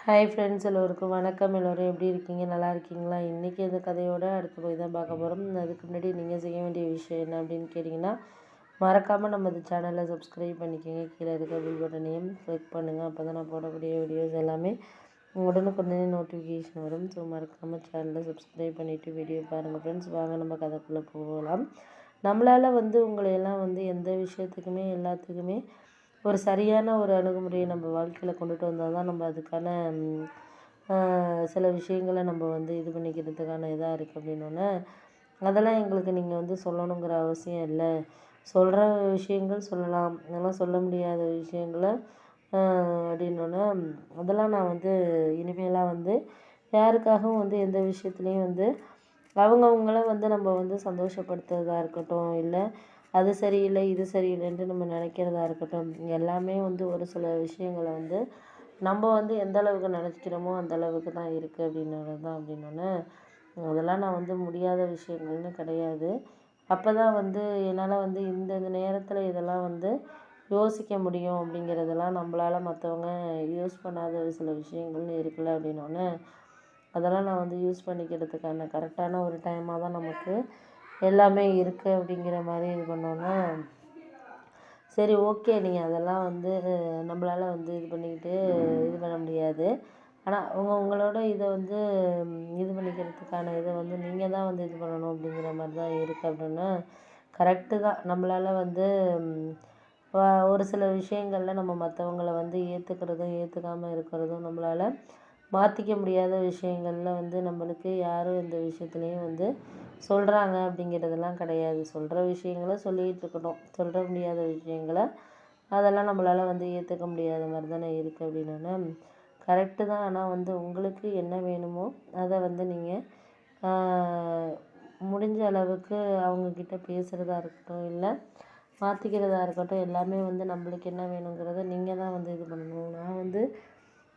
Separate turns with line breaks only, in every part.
Hi friends, எல்லோருக்கும் வணக்கம். எல்லோரும் எப்படி இருக்கீங்க? நல்லா இருக்கீங்களா? இன்றைக்கி இந்த கதையோட அடுத்து போய் தான் பார்க்க போகிறோம். அதுக்கு முன்னாடி நீங்கள் செய்ய வேண்டிய விஷயம் என்ன அப்படின்னு கேட்டிங்கன்னா, மறக்காமல் நம்ம இந்த சேனலை சப்ஸ்கிரைப் பண்ணிக்கோங்க. கீழே இருக்க பில் பட்டனையும் கிளிக் பண்ணுங்கள். அப்போ தான் நான் போடக்கூடிய வீடியோஸ் எல்லாமே உடனுக்குடனே நோட்டிஃபிகேஷன் வரும். ஸோ மறக்காமல் சேனலை சப்ஸ்கிரைப் பண்ணிவிட்டு வீடியோ பாருங்கள் ஃப்ரெண்ட்ஸ். வாங்க நம்ம கதைக்குள்ளே போகலாம். நம்மளால் உங்களையெல்லாம் எந்த விஷயத்துக்குமே எல்லாத்துக்குமே ஒரு சரியான ஒரு அணுகுமுறையை நம்ம வாழ்க்கையில் கொண்டுட்டு வந்தால் தான் நம்ம அதுக்கான சில விஷயங்களை நம்ம இது பண்ணிக்கிறதுக்கான இதாக இருக்குது. அப்படின்னோடனே அதெல்லாம் எங்களுக்கு நீங்கள் சொல்லணுங்கிற அவசியம் இல்லை. சொல்கிற விஷயங்கள் சொல்லலாம், அதெல்லாம் சொல்ல முடியாத விஷயங்களை அப்படின்னோடனே அதெல்லாம் நான் இனிமேலாக யாருக்காகவும் எந்த விஷயத்துலேயும் அவங்கவுங்கள நம்ம சந்தோஷப்படுத்துறதா இருக்கட்டும், இல்லை அது சரியில்லை இது சரியில்லைன்ட்டு நம்ம நினைக்கிறதா இருக்கட்டும், எல்லாமே ஒரு சில விஷயங்களை நம்ம எந்த அளவுக்கு நினச்சிக்கிறோமோ அந்த அளவுக்கு தான் இருக்குது அப்படின்றது தான். அப்படின்னோடனே அதெல்லாம் நான் முடியாத விஷயங்கள்னு கிடையாது. அப்போ தான் என்னால் இந்த நேரத்தில் இதெல்லாம் யோசிக்க முடியும். அப்படிங்கிறதெல்லாம் நம்மளால் மற்றவங்க யூஸ் பண்ணாத சில விஷயங்கள்னு இருக்குல்ல. அப்படின்னோடனே அதெல்லாம் நான் யூஸ் பண்ணிக்கிறதுக்கான கரெக்டான ஒரு டைமாக தான் நமக்கு எல்லாமே இருக்குது. அப்படிங்கிற மாதிரி இது பண்ணோன்னா சரி, ஓகே, நீங்கள் அதெல்லாம் நம்மளால் இது பண்ணிக்கிட்டு இது பண்ண முடியாது. ஆனால் உங்களோட இதை இது பண்ணிக்கிறதுக்கான இதை நீங்கள் தான் இது பண்ணணும் அப்படிங்கிற மாதிரி தான் இருக்குது. அப்படின்னா கரெக்டு தான். நம்மளால் ஒரு சில விஷயங்களில் நம்ம மற்றவங்கள ஏற்றுக்கிறதும் ஏற்றுக்காமல் இருக்கிறதும் நம்மளால் மாற்றிக்க முடியாத விஷயங்களில் நம்மளுக்கு யாரும் எந்த விஷயத்துலேயும் சொல்கிறாங்க அப்படிங்கிறதெல்லாம் கிடையாது. சொல்கிற விஷயங்கள சொல்லிகிட்டு இருக்கட்டும். சொல்கிற முடியாத விஷயங்களை அதெல்லாம் நம்மளால் ஏற்றுக்க முடியாத மாதிரி தானே இருக்குது. அப்படின்னோடனே கரெக்டு தான். ஆனால் உங்களுக்கு என்ன வேணுமோ அதை நீங்கள் முடிஞ்ச அளவுக்கு அவங்கக்கிட்ட பேசுகிறதா இருக்கட்டும், இல்லை மாற்றிக்கிறதா இருக்கட்டும், எல்லாமே நம்மளுக்கு என்ன வேணுங்கிறத நீங்கள் தான் இது பண்ணணும். நான்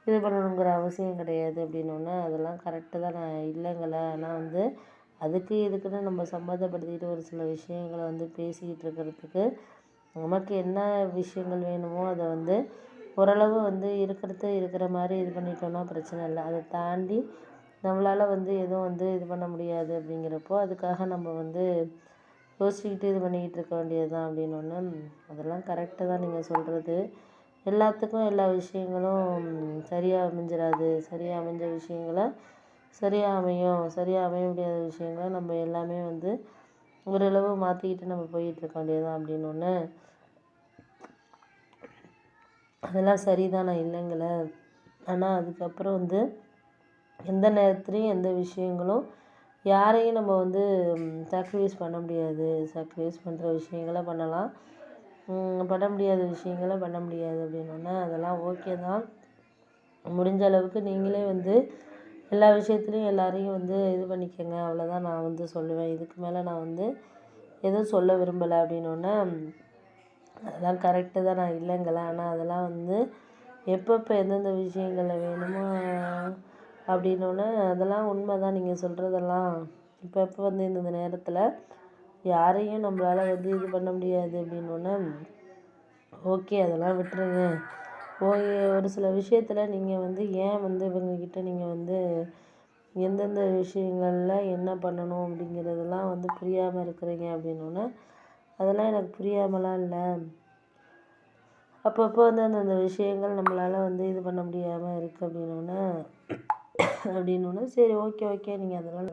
இது பண்ணணுங்கிற அவசியம் கிடையாது. அப்படின்னோடனே அதெல்லாம் கரெக்டு தான். நான் இல்லைங்கள. ஆனால் அதுக்கு இதுக்குன்னு நம்ம சம்மந்தப்படுத்திக்கிட்டு ஒரு சில விஷயங்களை பேசிக்கிட்டு இருக்கிறதுக்கு நமக்கு என்ன விஷயங்கள் வேணுமோ அதை ஓரளவு இருக்கிற மாதிரி இது பண்ணிட்டோம்னா பிரச்சனை இல்லை. அதை தாண்டி நம்மளால் எதுவும் இது பண்ண முடியாது. அப்படிங்கிறப்போ அதுக்காக நம்ம யோசிச்சுக்கிட்டு இது பண்ணிக்கிட்டு இருக்க வேண்டியது தான். அப்படின்னோடனே அதெல்லாம் கரெக்டு தான் நீங்கள் சொல்கிறது. எல்லாத்துக்கும் எல்லா விஷயங்களும் சரியாக அமைஞ்சிடாது. சரியாக அமைஞ்ச விஷயங்களை சரியாக அமையும். சரியாக அமைய முடியாத விஷயங்களை நம்ம எல்லாமே ஓரளவு மாற்றிக்கிட்டு நம்ம போயிட்டுருக்க வேண்டியது தான். அப்படின்னோடனே அதெல்லாம் சரிதான். நான் இல்லைங்கள. ஆனால் அதுக்கப்புறம் எந்த நேரத்துலையும் எந்த விஷயங்களும் யாரையும் நம்ம சாக்ரிஃபைஸ் பண்ண முடியாது. சாக்ரிஃபைஸ் பண்ணுற விஷயங்களை பண்ணலாம், பண்ண முடியாத விஷயங்களை பண்ண முடியாது. அப்படின்னோடனே அதெல்லாம் ஓகே தான். முடிஞ்ச அளவுக்கு நீங்களே எல்லா விஷயத்துலையும் எல்லாரையும் இது பண்ணிக்கங்க. அவ்வளோதான் நான் சொல்லுவேன். இதுக்கு மேலே நான் எதுவும் சொல்ல விரும்பலை. அப்படின்னோடனே அதெல்லாம் கரெக்டு தான். நான் இல்லைங்கள. ஆனால் அதெல்லாம் எப்பப்போ எந்தெந்த விஷயங்களில் வேணுமோ அப்படின்னோடனே அதெல்லாம் உண்மை தான் நீங்கள் சொல்கிறதெல்லாம். இப்பப்போ இந்தந்த நேரத்தில் யாரையும் நம்மளால் இது பண்ண முடியாது. அப்படின்னோடனே ஓகே, அதெல்லாம் விட்டுருங்க. ஒரு சில விஷயத்தில் நீங்கள் ஏன் இவங்கக்கிட்ட நீங்கள் எந்தெந்த விஷயங்களில் என்ன பண்ணணும் அப்படிங்கிறதெல்லாம் புரியாமல் இருக்கிறீங்க. அப்படின்னோடனே அதெல்லாம் எனக்கு புரியாமலாம் இல்லை. அப்பப்போ அந்தந்த விஷயங்கள் நம்மளால் இது பண்ண முடியாமல் இருக்குது. அப்படின்னோடனே சரி, ஓகே, நீங்கள் அதெல்லாம்